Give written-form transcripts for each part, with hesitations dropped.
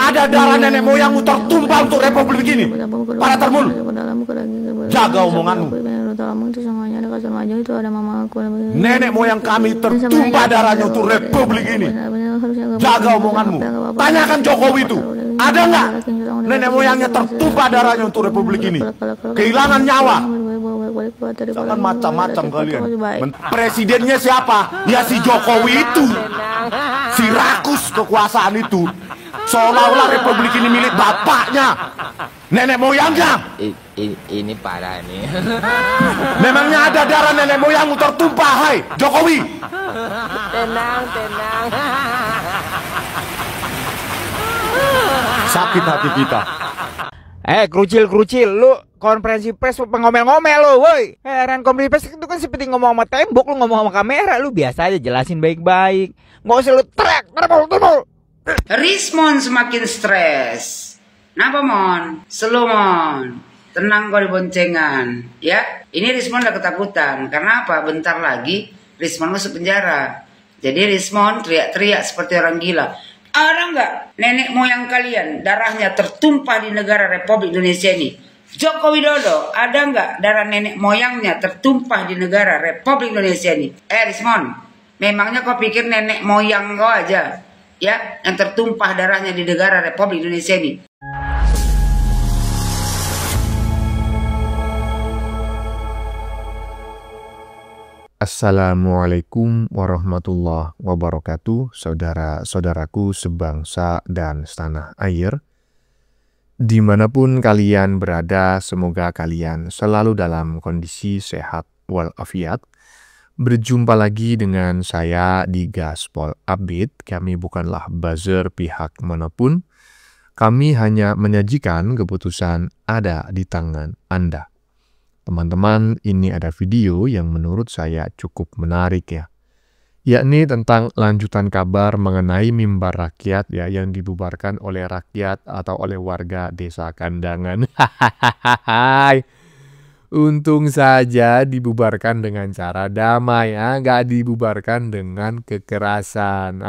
Ada darah nenek moyangmu tertumpah untuk republik ini. Para termul, jaga omonganmu. Nenek moyang kami tertumpah darahnya untuk republik ini. Jaga omonganmu. Tanyakan Jokowi itu, ada nggak nenek moyangnya tertumpah darahnya untuk republik ini? Kehilangan nyawa. Jangan macam-macam kalian. Presidennya siapa? Ya si Jokowi itu. Si rakus kekuasaan itu. Seolah-olah republik ini milik bapaknya, nenek moyangnya. Ini parah nih. Memangnya ada darah nenek moyangmu tertumpah, hai Jokowi? Tenang. Sakit hati kita. Kerucil, lu konferensi pers pengomel-ngomel lu, woi. Heran, konferensi pers itu kan seperti ngomong sama tembok, lu ngomong sama kamera, lu biasa aja jelasin baik-baik. Nggak usah lu teriak, termul. Rismon semakin stres. Kenapa, Mon? Slow, Mon. Tenang kau di boncengan. Ya, ini Rismon udah ketakutan. Karena apa? Bentar lagi Rismon masuk penjara. Jadi Rismon teriak-teriak seperti orang gila. Ada nggak nenek moyang kalian darahnya tertumpah di negara Republik Indonesia ini? Joko Widodo, ada nggak darah nenek moyangnya tertumpah di negara Republik Indonesia ini? Rismon, memangnya kau pikir nenek moyang kau aja ya yang tertumpah darahnya di negara Republik Indonesia ini? Assalamualaikum warahmatullahi wabarakatuh, saudara-saudaraku sebangsa dan setanah air. Dimanapun kalian berada, semoga kalian selalu dalam kondisi sehat walafiat. Berjumpa lagi dengan saya di Gaspol Update. Kami bukanlah buzzer pihak manapun. Kami hanya menyajikan keputusan ada di tangan Anda. Teman-teman, ini ada video yang menurut saya cukup menarik ya. Yakni tentang lanjutan kabar mengenai mimbar rakyat ya yang dibubarkan oleh rakyat atau oleh warga desa Kandangan. Untung saja dibubarkan dengan cara damai ya, nggak dibubarkan dengan kekerasan.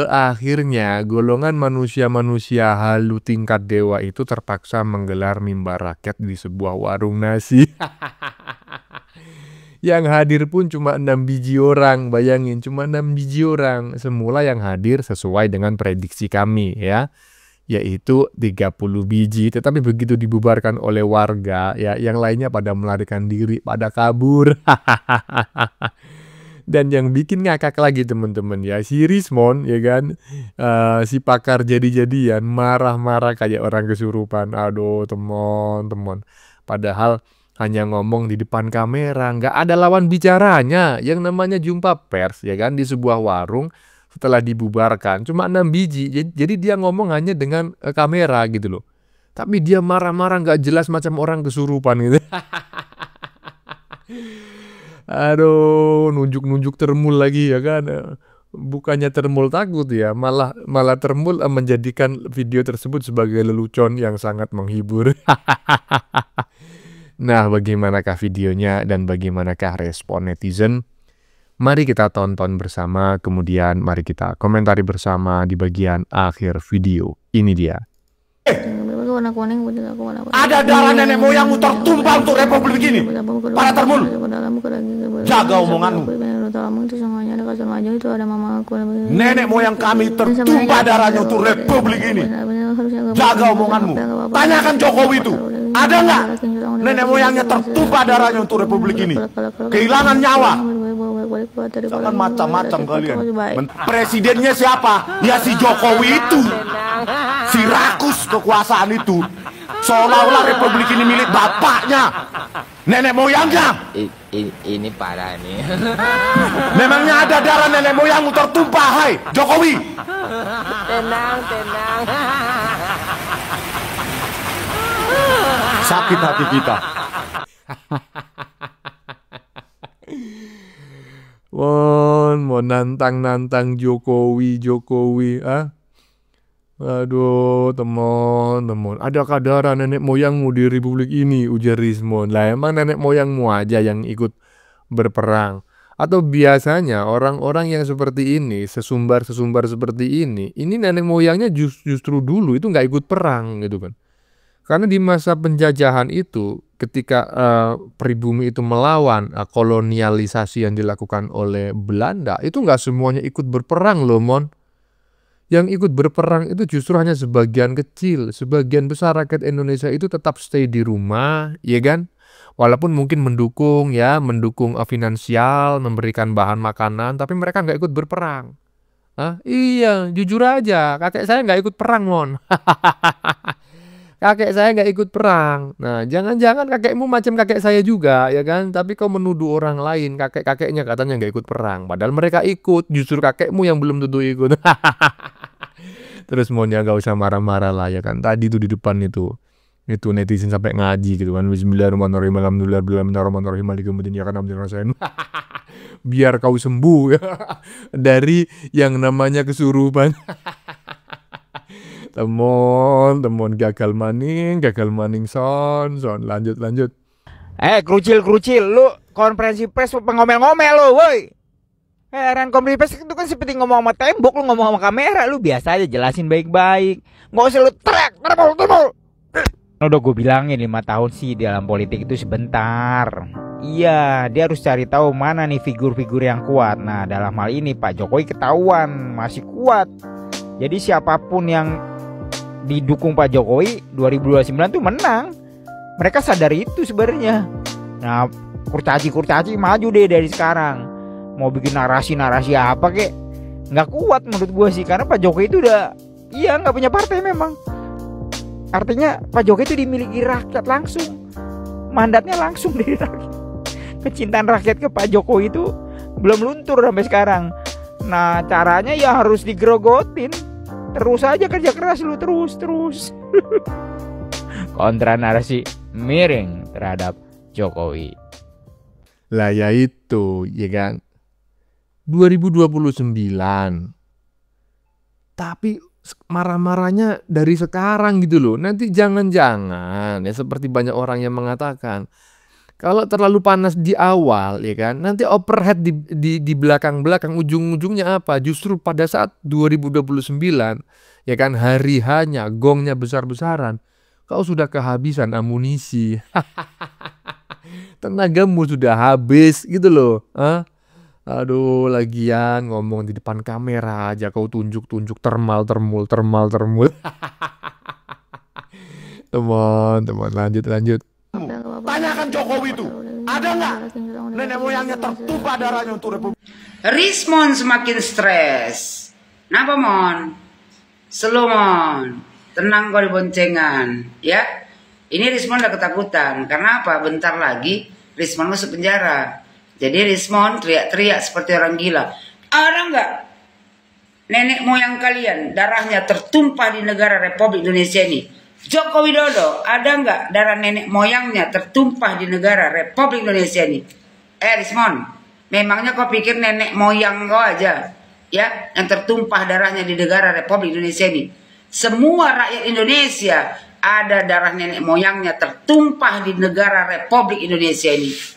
Akhirnya golongan manusia-manusia halu tingkat dewa itu terpaksa menggelar mimbar rakyat di sebuah warung nasi. Yang hadir pun cuma 6 biji orang, bayangin cuma 6 biji orang. Semula yang hadir sesuai dengan prediksi kami ya, yaitu 30 biji. Tetapi begitu dibubarkan oleh warga ya, yang lainnya pada melarikan diri, pada kabur. Dan yang bikin ngakak lagi teman-teman ya, si Rismon ya kan, si pakar jadi-jadian marah-marah kayak orang kesurupan. Aduh teman-teman, padahal hanya ngomong di depan kamera, nggak ada lawan bicaranya. Yang namanya jumpa pers ya kan di sebuah warung setelah dibubarkan, cuma 6 biji. Jadi dia ngomong hanya dengan kamera gitu loh. Tapi dia marah-marah nggak jelas macam orang kesurupan gitu. Aduh, nunjuk-nunjuk termul lagi ya kan. Bukannya termul takut ya, malah termul menjadikan video tersebut sebagai lelucon yang sangat menghibur. Nah, bagaimanakah videonya dan bagaimanakah respon netizen? Mari kita tonton bersama, kemudian mari kita komentari bersama di bagian akhir video. Ini dia. Ada darah nenek moyangmu tertumpah untuk republik ini. Para termul, jaga omonganmu. Nenek moyang kami tertumpah darahnya untuk republik ini. Jaga omonganmu. Tanyakan Jokowi itu, ada nggak nenek moyangnya tertumpah darahnya untuk republik ini? Kehilangan nyawa. Jangan macam-macam kalian. Presidennya siapa? Ya si Jokowi itu. Si rakus kekuasaan itu. Seolah-olah republik ini milik bapaknya, nenek moyangnya. Ini parah nih. Memangnya ada darah nenek moyangmu tertumpah, hai Jokowi? Tenang. Sakit hati kita. Mau nantang Jokowi, Aduh, teman-teman, adakah darah nenek moyangmu di republik ini? Ujar Rismon. Lah emang nenek moyangmu aja yang ikut berperang. Atau biasanya orang-orang yang seperti ini, sesumbar-sesumbar seperti ini nenek moyangnya justru dulu itu nggak ikut perang gitu kan. Karena di masa penjajahan itu, ketika pribumi itu melawan kolonialisasi yang dilakukan oleh Belanda, itu nggak semuanya ikut berperang loh, Mon. Yang ikut berperang itu justru hanya sebagian kecil. Sebagian besar rakyat Indonesia itu tetap stay di rumah, ya kan? Walaupun mungkin mendukung finansial, memberikan bahan makanan, tapi mereka nggak ikut berperang. Iya, jujur aja, kakek saya nggak ikut perang, Mon. Kakek saya nggak ikut perang. Nah, jangan-jangan kakekmu macam kakek saya juga, ya kan? Tapi kau menuduh orang lain, kakek-kakeknya katanya nggak ikut perang. Padahal mereka ikut, justru kakekmu yang belum tentu ikut. Terus Monnya nggak usah marah-marah lah, ya kan? Tadi tuh di depan itu netizen sampai ngaji gitu kan. Bismillahirrahmanirrahim, alhamdulillahirrahmanirrahim, maliki yaumiddin, iyyaka na'budu wa iyyaka nasta'in. Biar kau sembuh ya dari yang namanya kesurupan. Temon gagal maning son lanjut. Kerucil lu konferensi pers pengomel-ngomel lu woi. Heran, konferensi pers itu kan seperti ngomong sama tembok, lu ngomong sama kamera, lu biasa aja jelasin baik-baik. Nggak usah lu teriak, termul. Udah gue bilangin 5 tahun sih dalam politik itu sebentar. Iya, dia harus cari tahu mana nih figur-figur yang kuat. Nah, dalam hal ini Pak Jokowi ketahuan masih kuat. Jadi siapapun yang didukung Pak Jokowi 2029 tuh menang. Mereka sadar itu sebenarnya. Nah, kurcaci maju deh dari sekarang. Mau bikin narasi apa kek, nggak kuat menurut gue sih. Karena Pak Jokowi itu udah, nggak punya partai memang. Artinya Pak Jokowi itu dimiliki rakyat langsung. Mandatnya langsung dari rakyat. Kecintaan rakyat ke Pak Jokowi itu belum luntur sampai sekarang. Nah, caranya ya harus digerogotin. Terus aja kerja keras lu, terus. Kontra narasi miring terhadap Jokowi. Lah ya itu, ya kan? 2029. Tapi marah-marahnya dari sekarang gitu loh. Nanti jangan-jangan ya seperti banyak orang yang mengatakan, kalau terlalu panas di awal ya kan, nanti overhead di belakang-belakang, ujung-ujungnya apa? Justru pada saat 2029 ya kan, hari hanya gongnya besar-besaran, kau sudah kehabisan amunisi. Tenagamu sudah habis gitu loh. Aduh, lagian ngomong di depan kamera aja kau tunjuk-tunjuk termal. Teman, lanjut. Tanyakan Jokowi itu, ada nggak nenek moyangnya tertumpah darahnya untuk Republik? Rismon semakin stres. Kenapa, Mon? Slow, Mon. Tenang kau di boncengan, ya. Ini Rismon udah ketakutan. Karena apa? Bentar lagi Rismon masuk penjara. Jadi Rismon teriak-teriak seperti orang gila. Ada nggak nenek moyang kalian darahnya tertumpah di negara Republik Indonesia ini? Joko Widodo, ada nggak darah nenek moyangnya tertumpah di negara Republik Indonesia ini? Rismon, memangnya kau pikir nenek moyang kau aja ya yang tertumpah darahnya di negara Republik Indonesia ini? Semua rakyat Indonesia ada darah nenek moyangnya tertumpah di negara Republik Indonesia ini.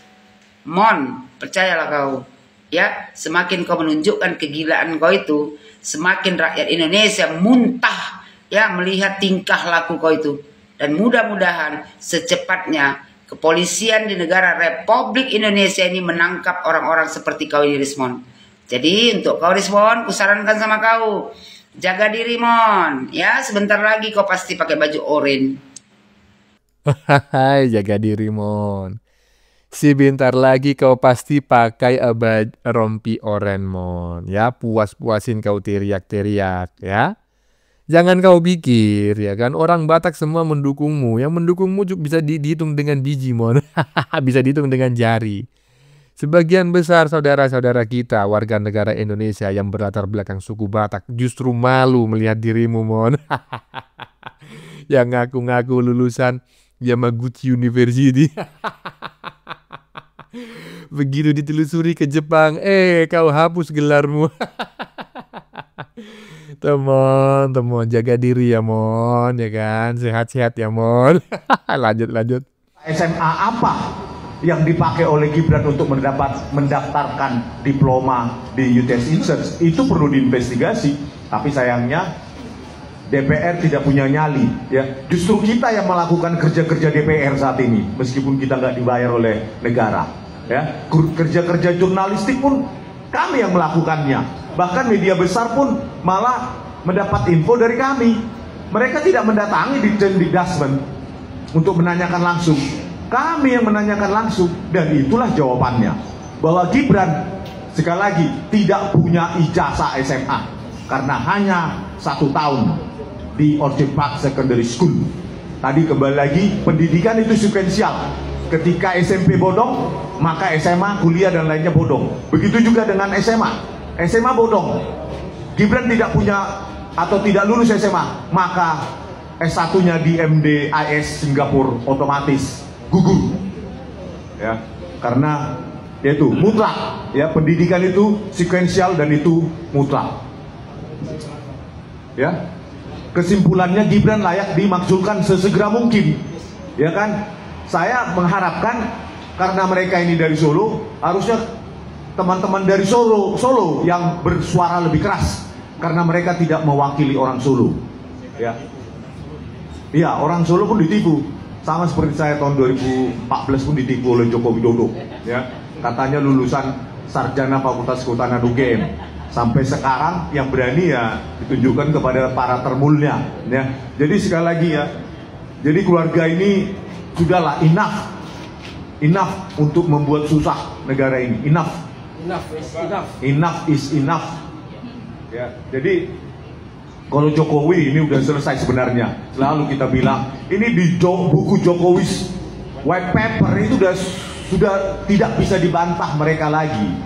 Mon, percayalah kau, ya, semakin kau menunjukkan kegilaan kau itu, semakin rakyat Indonesia muntah ya melihat tingkah laku kau itu. Dan mudah-mudahan secepatnya kepolisian di negara Republik Indonesia ini menangkap orang-orang seperti kau ini, Rismon. Jadi untuk kau, Rismon, kusarankan sama kau, jaga diri, Mon. Ya, sebentar lagi kau pasti pakai baju oranye. Jaga diri, Mon. Sebentar lagi kau pasti pakai rompi oren, Mon. Ya, puas-puasin kau teriak-teriak ya. Jangan kau pikir ya kan orang Batak semua mendukungmu. Yang mendukungmu juga bisa dihitung dengan biji, Mon. Bisa dihitung dengan jari. Sebagian besar saudara-saudara kita warga negara Indonesia yang berlatar belakang suku Batak justru malu melihat dirimu, Mon. Yang ngaku-ngaku lulusan Yamaguchi University. Begitu ditelusuri ke Jepang, kau hapus gelarmu. Teman, jaga diri ya, Mon, ya kan, sehat-sehat ya, Mon. Lanjut. SMA apa yang dipakai oleh Gibran untuk mendaftarkan diploma di UTS Insight itu perlu diinvestigasi. Tapi sayangnya DPR tidak punya nyali, ya. Justru kita yang melakukan kerja-kerja DPR saat ini, meskipun kita nggak dibayar oleh negara, ya. Kerja-kerja jurnalistik pun kami yang melakukannya. Bahkan media besar pun malah mendapat info dari kami. Mereka tidak mendatangi di Dasmen untuk menanyakan langsung. Kami yang menanyakan langsung, dan itulah jawabannya. Bahwa Gibran sekali lagi tidak punya ijazah SMA karena hanya 1 tahun di Orchard Park Secondary School. Tadi kembali lagi, pendidikan itu sekuensial. Ketika SMP bodong, maka SMA, kuliah dan lainnya bodong. Begitu juga dengan SMA. SMA bodong, Gibran tidak punya atau tidak lulus SMA, maka S1-nya di MDIS Singapura otomatis gugur, ya, karena yaitu mutlak, ya, pendidikan itu sekuensial dan itu mutlak, ya. Kesimpulannya, Gibran layak dimakzulkan sesegera mungkin, ya kan? Saya mengharapkan karena mereka ini dari Solo, harusnya teman-teman dari Solo yang bersuara lebih keras, karena mereka tidak mewakili orang Solo, ya. Iya, orang Solo pun ditipu, sama seperti saya tahun 2014 pun ditipu oleh Joko Widodo, ya. Katanya lulusan sarjana Fakultas Kehutanan UGM. Sampai sekarang yang berani ya ditunjukkan kepada para termulnya, ya. Jadi sekali lagi ya, jadi keluarga ini sudahlah, enough untuk membuat susah negara ini. Enough is enough. Ya, jadi kalau Jokowi ini udah selesai sebenarnya. Selalu kita bilang ini di buku Jokowi's white paper itu sudah tidak bisa dibantah mereka lagi,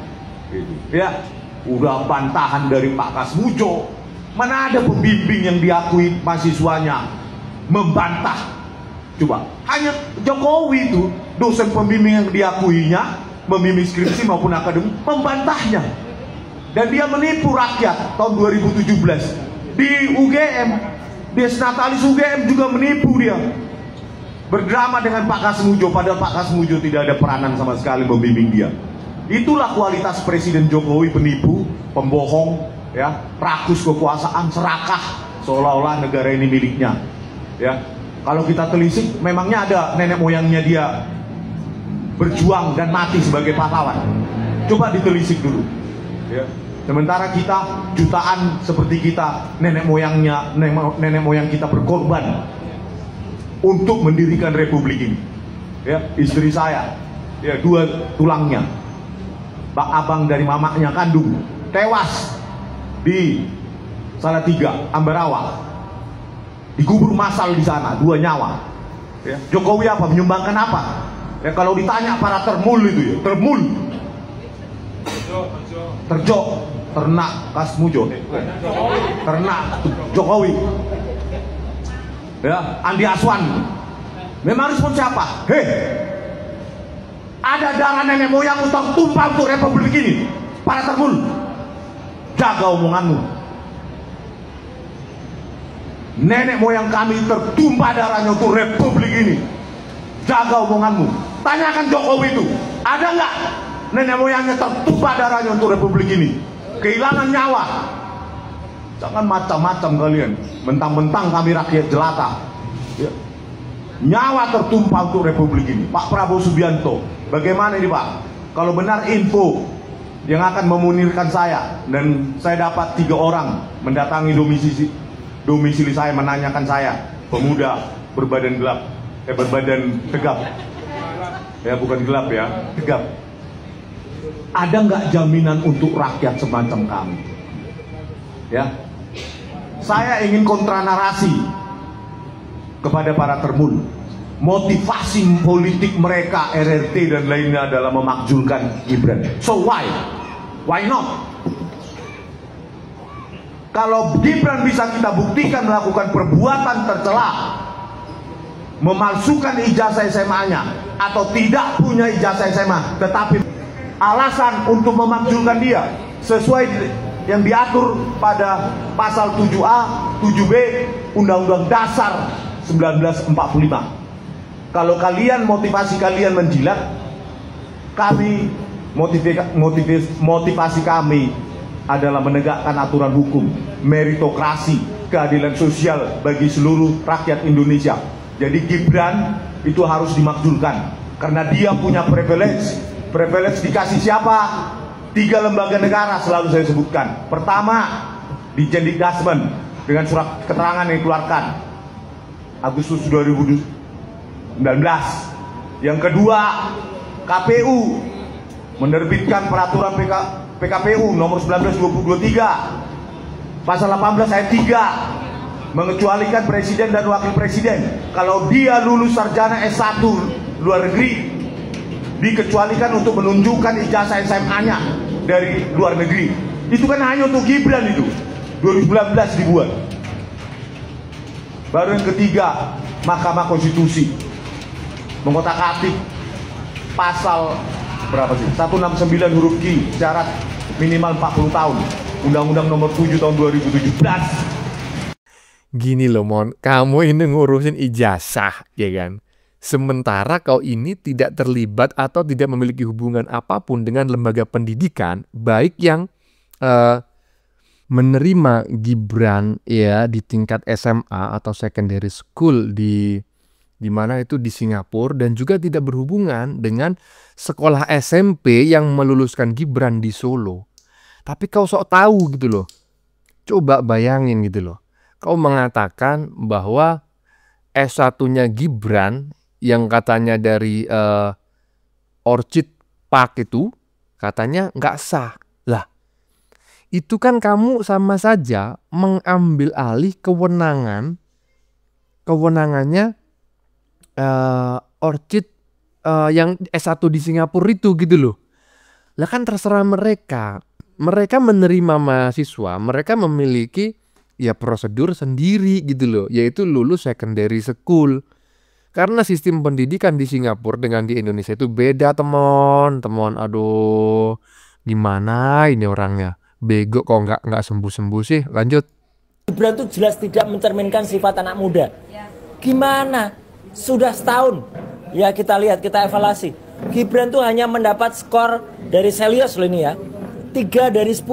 ya. Udah bantahan dari Pak Kasmujo. Mana ada pembimbing yang diakui mahasiswanya membantah? Coba, hanya Jokowi itu dosen pembimbing yang diakuinya, membimbing skripsi maupun akademik, membantahnya. Dan dia menipu rakyat tahun 2017 di UGM. Des Natalis UGM juga menipu dia. Berdrama dengan Pak Kasmujo, padahal Pak Kasmujo tidak ada peranan sama sekali membimbing dia. Itulah kualitas Presiden Jokowi, penipu, pembohong, ya, rakus kekuasaan, serakah, seolah-olah negara ini miliknya, ya. Kalau kita telisik, memangnya ada nenek moyangnya dia berjuang dan mati sebagai pahlawan? Coba ditelisik dulu, ya. Sementara kita, jutaan seperti kita, nenek moyang kita berkorban untuk mendirikan republik ini, ya. Istri saya, ya, 2 tulangnya, abang dari mamanya kandung, tewas di Salatiga, Ambarawa, dikubur massal di sana, 2 nyawa. Ya. Jokowi apa? Menyumbangkan apa? Ya, kalau ditanya para termul itu, ya, termul, Terjo, ternak Kasmujo, ternak Jokowi, ya, Andi Aswan. Memang respon siapa? Ada darah nenek moyang tertumpah untuk republik ini. Para termul, jaga omonganmu. Nenek moyang kami tertumpah darahnya untuk republik ini. Jaga omonganmu. Tanyakan Jokowi itu, ada nggak nenek moyangnya tertumpah darahnya untuk republik ini? Kehilangan nyawa. Jangan macam-macam kalian. Mentang-mentang kami rakyat jelata, ya. Nyawa tertumpah untuk republik ini. Pak Prabowo Subianto, bagaimana ini Pak? Kalau benar info yang akan memunirkan saya, dan saya dapat 3 orang mendatangi domisili saya, menanyakan saya, pemuda berbadan gelap, berbadan tegap, ya, bukan gelap ya, tegap. Ada nggak jaminan untuk rakyat semacam kami? Ya, saya ingin kontra narasi kepada para termul. Motivasi politik mereka, RRT dan lainnya adalah memakzulkan Gibran. So why not? Kalau Gibran bisa kita buktikan melakukan perbuatan tercela, memalsukan ijazah SMA-nya atau tidak punya ijazah SMA, tetapi alasan untuk memakzulkan dia sesuai yang diatur pada pasal 7A, 7B Undang-Undang Dasar 1945. Kalau kalian, motivasi kalian menjilat, Kami, motivasi kami adalah menegakkan aturan hukum, meritokrasi, keadilan sosial bagi seluruh rakyat Indonesia. Jadi Gibran itu harus dimakzulkan karena dia punya privilege. Privilege dikasih siapa? 3 lembaga negara selalu saya sebutkan. Pertama, di Jendikdasmen dengan surat keterangan yang dikeluarkan Agustus 2019. Yang kedua, KPU menerbitkan peraturan PKPU nomor 19/2023 pasal 18 ayat 3 mengecualikan presiden dan wakil presiden kalau dia lulus sarjana S1 luar negeri dikecualikan untuk menunjukkan ijazah SMA-nya dari luar negeri. Itu kan hanya untuk Gibran itu. 2019 dibuat. Baru yang ketiga, Mahkamah Konstitusi mengotak-atik pasal berapa sih? 169 huruf Q, syarat minimal 40 tahun. Undang-Undang nomor 7 tahun 2017. Gini loh Mon, kamu ini ngurusin ijazah, ya kan? Sementara kau ini tidak terlibat atau tidak memiliki hubungan apapun dengan lembaga pendidikan, baik yang menerima Gibran ya di tingkat SMA atau secondary school di mana itu di Singapura, dan juga tidak berhubungan dengan sekolah SMP yang meluluskan Gibran di Solo. Tapi kau sok tahu gitu loh. Coba bayangin gitu loh. Kau mengatakan bahwa S1-nya Gibran yang katanya dari Orchid Park itu katanya nggak sah. Lah, itu kan kamu sama saja mengambil alih kewenangannya Orchid yang S1 di Singapura itu gitu loh. Lah kan terserah mereka. Mereka menerima mahasiswa, mereka memiliki ya prosedur sendiri gitu loh, yaitu lulus secondary school. Karena sistem pendidikan di Singapura dengan di Indonesia itu beda teman. Aduh, gimana ini orangnya? Bego kok nggak sembuh-sembuh sih. Lanjut. Gibran itu jelas tidak mencerminkan sifat anak muda. Gimana? Sudah setahun. Ya kita lihat, kita evaluasi. Gibran tuh hanya mendapat skor dari Selios loh ini ya. 3 dari 10.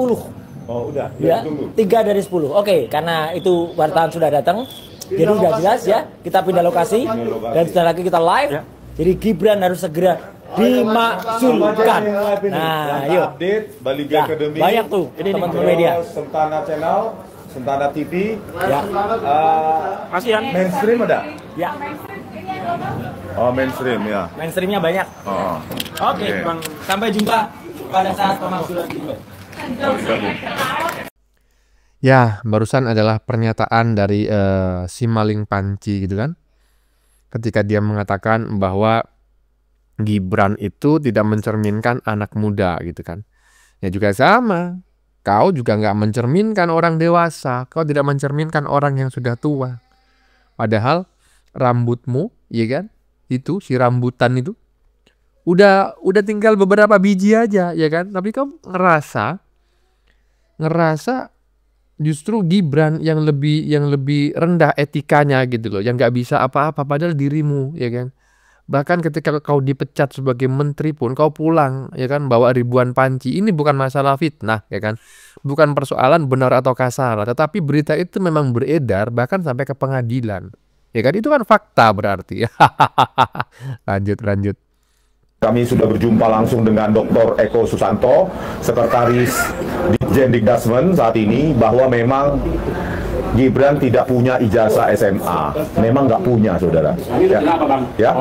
Oh udah, ya, 3 dari 10. Oke, karena itu wartawan sudah datang. Jadi udah jelas ya, kita pindah lokasi dan setelah lagi kita live. Ya. Jadi Gibran harus segera dimakzulkan. Nah, yuk. Update Bali G Academy. Banyak tuh teman-teman media. Sentana Channel, Sentana TV. Ya. Kasihan. Mainstream ada? Ya. Oh mainstream ya. Mainstreamnya banyak. Oh. Oke, Bang. Sampai jumpa pada saat pemakzulan Gibran. Ya, barusan adalah pernyataan dari si Maling Panci gitu kan. Ketika dia mengatakan bahwa Gibran itu tidak mencerminkan anak muda gitu kan. Ya juga sama. Kau juga nggak mencerminkan orang dewasa. Kau tidak mencerminkan orang yang sudah tua. Padahal rambutmu, ya kan? Itu si rambutan itu udah tinggal beberapa biji aja, ya kan? Tapi kau ngerasa justru Gibran yang lebih rendah etikanya gitu loh, yang nggak bisa apa-apa padahal dirimu, ya kan. Bahkan ketika kau dipecat sebagai menteri pun kau pulang, ya kan, bawa ribuan panci. Ini bukan masalah fitnah, ya kan, bukan persoalan benar atau kasar, tetapi berita itu memang beredar bahkan sampai ke pengadilan, ya kan, itu kan fakta berarti. lanjut. Kami sudah berjumpa langsung dengan Dr. Eko Susanto, Sekretaris Jendikdasmen saat ini, bahwa memang Gibran tidak punya ijazah SMA. Memang nggak punya, saudara. Kenapa bang? Ya,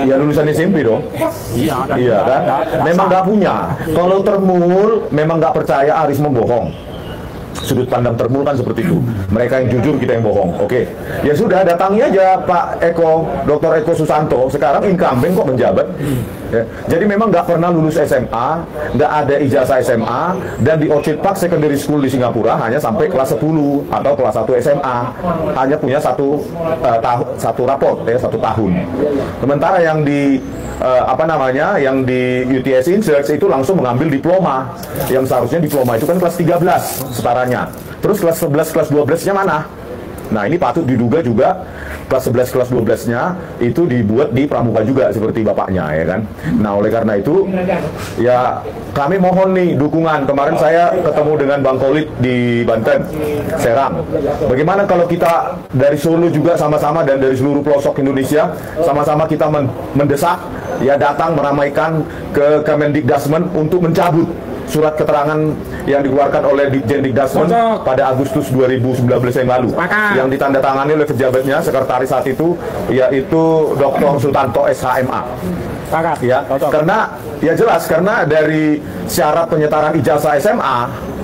ya lulusan SMP dong. Iya kan? Memang nggak punya. Kalau Termul memang nggak percaya Aris membohong. Sudut pandang Termul kan seperti itu. Mereka yang jujur, kita yang bohong. Oke. Ya sudah, datangi aja Pak Eko, Dr. Eko Susanto. Sekarang incumbent kok menjabat. Ya. Jadi memang nggak pernah lulus SMA, nggak ada ijazah SMA, dan di Orchid Park Secondary School di Singapura hanya sampai kelas 10 atau kelas 1 SMA. Hanya punya satu raport, ya, 1 tahun. Sementara yang di yang di UTS Insurance itu langsung mengambil diploma, yang seharusnya diploma itu kan kelas 13 setaranya. Terus kelas 11, kelas 12-nya mana? Nah, ini patut diduga juga kelas 11, kelas 12-nya itu dibuat di pramuka juga seperti bapaknya, ya kan. Nah, oleh karena itu ya kami mohon nih dukungan. Kemarin saya ketemu dengan Bang Khalid di Banten, Serang. Bagaimana kalau kita dari Solo juga sama-sama dan dari seluruh pelosok Indonesia sama-sama kita mendesak ya datang meramaikan ke Kemendikdasmen untuk mencabut surat keterangan yang dikeluarkan oleh Ditjendikdasmen pada Agustus 2019 yang lalu, yang ditandatangani oleh pejabatnya sekretaris saat itu, yaitu Dr. Sultanto SHMA. Ya, karena ya jelas karena dari syarat penyetaraan ijazah SMA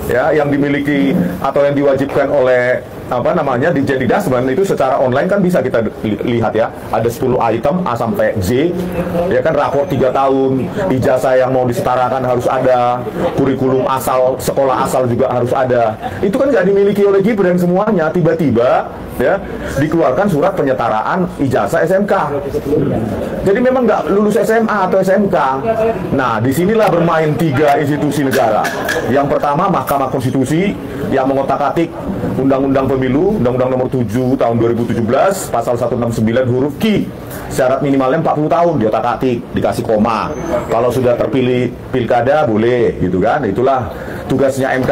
ya yang dimiliki atau yang diwajibkan oleh Ditjendikdasmen itu secara online kan bisa kita lihat ya, ada 10 item A sampai Z ya kan, rapor 3 tahun, ijazah yang mau disetarakan harus ada, kurikulum asal, sekolah asal juga harus ada. Itu kan nggak dimiliki oleh Gibran semuanya, tiba-tiba ya dikeluarkan surat penyetaraan ijazah SMK. Jadi memang nggak lulus SMA atau SMK. Nah, disinilah bermain 3 institusi negara. Yang pertama Mahkamah Konstitusi yang mengotak-atik Undang-Undang Pemilu, Undang-Undang Nomor 7 Tahun 2017, Pasal 169 huruf Q. Syarat minimalnya 40 tahun, diotak-atik, dikasih koma. Kalau sudah terpilih pilkada boleh, gitu kan? Itulah tugasnya MK.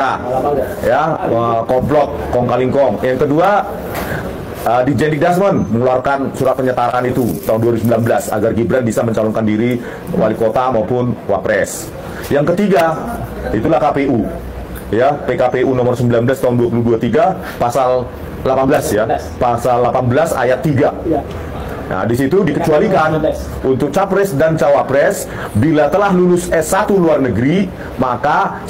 Ya, komplot, kong kaling kong. Yang kedua, Ditjendikdasmen mengeluarkan surat penyetaraan itu tahun 2019 agar Gibran bisa mencalonkan diri wali kota maupun wapres. Yang ketiga, itulah KPU. Ya, PKPU nomor 19 tahun 2023 pasal 18 ya. Pasal 18 ayat 3. Nah, di situ dikecualikan untuk capres dan cawapres bila telah lulus S1 luar negeri, maka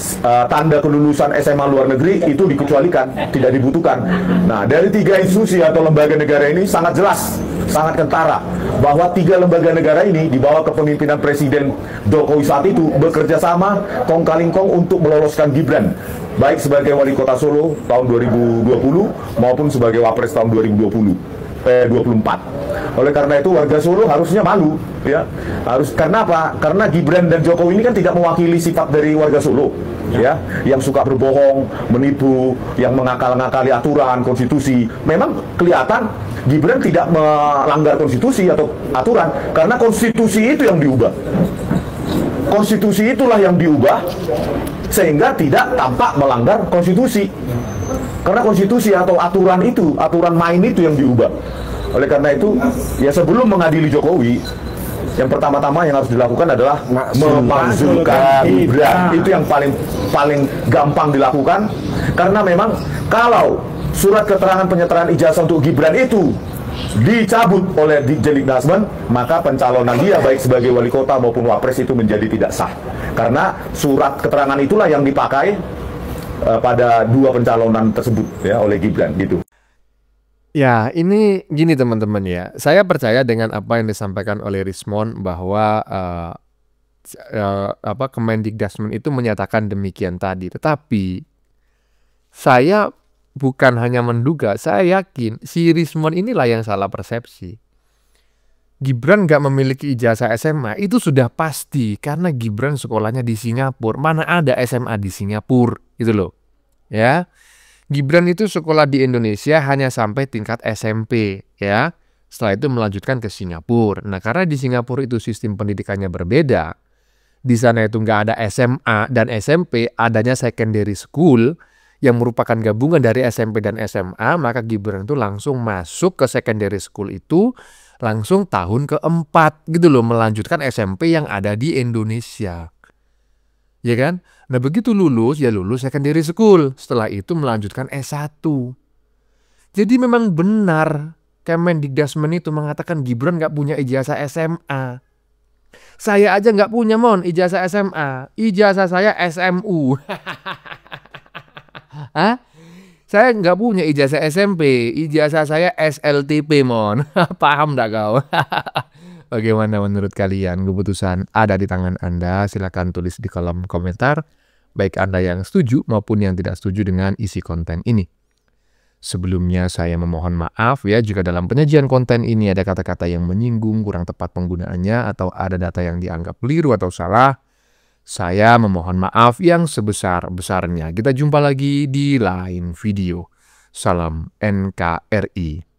tanda kelulusan SMA luar negeri itu dikecualikan, tidak dibutuhkan. Nah, dari 3 institusi atau lembaga negara ini sangat jelas, sangat kentara bahwa 3 lembaga negara ini di bawah kepemimpinan Presiden Jokowi saat itu bekerja sama kong kaling kong untuk meloloskan Gibran, baik sebagai wali kota Solo tahun 2020 maupun sebagai wapres tahun 2024. Oleh karena itu warga Solo harusnya malu ya. Karena apa? Karena Gibran dan Jokowi ini kan tidak mewakili sifat dari warga Solo ya, yang suka berbohong, menipu, yang mengakal-ngakali aturan, konstitusi. Memang kelihatan Gibran tidak melanggar konstitusi atau aturan karena konstitusi itu yang diubah. Konstitusi itulah yang diubah sehingga tidak tampak melanggar konstitusi. Karena konstitusi atau aturan itu, aturan main itu yang diubah. Oleh karena itu, ya sebelum mengadili Jokowi, yang pertama-tama yang harus dilakukan adalah memakzulkan Gibran. Itu yang paling gampang dilakukan. Karena memang kalau surat keterangan penyetaraan ijazah untuk Gibran itu dicabut oleh Ditjendikdasmen, maka pencalonan dia baik sebagai wali kota maupun wapres itu menjadi tidak sah. Karena surat keterangan itulah yang dipakai pada 2 pencalonan tersebut ya oleh Gibran gitu. Ya, ini gini teman-teman ya. Saya percaya dengan apa yang disampaikan oleh Rismond bahwa Kemendikdasmen itu menyatakan demikian tadi. Tetapi saya bukan hanya menduga, saya yakin si Rismond inilah yang salah persepsi. Gibran nggak memiliki ijazah SMA itu sudah pasti karena Gibran sekolahnya di Singapura. Mana ada SMA di Singapura gitu loh. Ya. Gibran itu sekolah di Indonesia hanya sampai tingkat SMP ya. Setelah itu melanjutkan ke Singapura. Nah, karena di Singapura itu sistem pendidikannya berbeda. Di sana itu nggak ada SMA dan SMP, adanya secondary school yang merupakan gabungan dari SMP dan SMA, maka Gibran itu langsung masuk ke secondary school itu langsung tahun ke-4 gitu loh, melanjutkan SMP yang ada di Indonesia. Ya kan? Nah, begitu lulus, ya lulus secondary school. Setelah itu melanjutkan S1. Jadi memang benar Kemendikdasmen itu mengatakan Gibran nggak punya ijazah SMA. Saya aja nggak punya ijazah SMA. Ijazah saya SMU. Hah? Saya nggak punya ijazah SMP. Ijazah saya SLTP Paham nggak kau? Bagaimana menurut kalian? Keputusan ada di tangan Anda. Silakan tulis di kolom komentar. Baik Anda yang setuju maupun yang tidak setuju dengan isi konten ini. Sebelumnya saya memohon maaf ya jika dalam penyajian konten ini ada kata-kata yang menyinggung, kurang tepat penggunaannya, atau ada data yang dianggap keliru atau salah. Saya memohon maaf yang sebesar-besarnya. Kita jumpa lagi di lain video. Salam NKRI.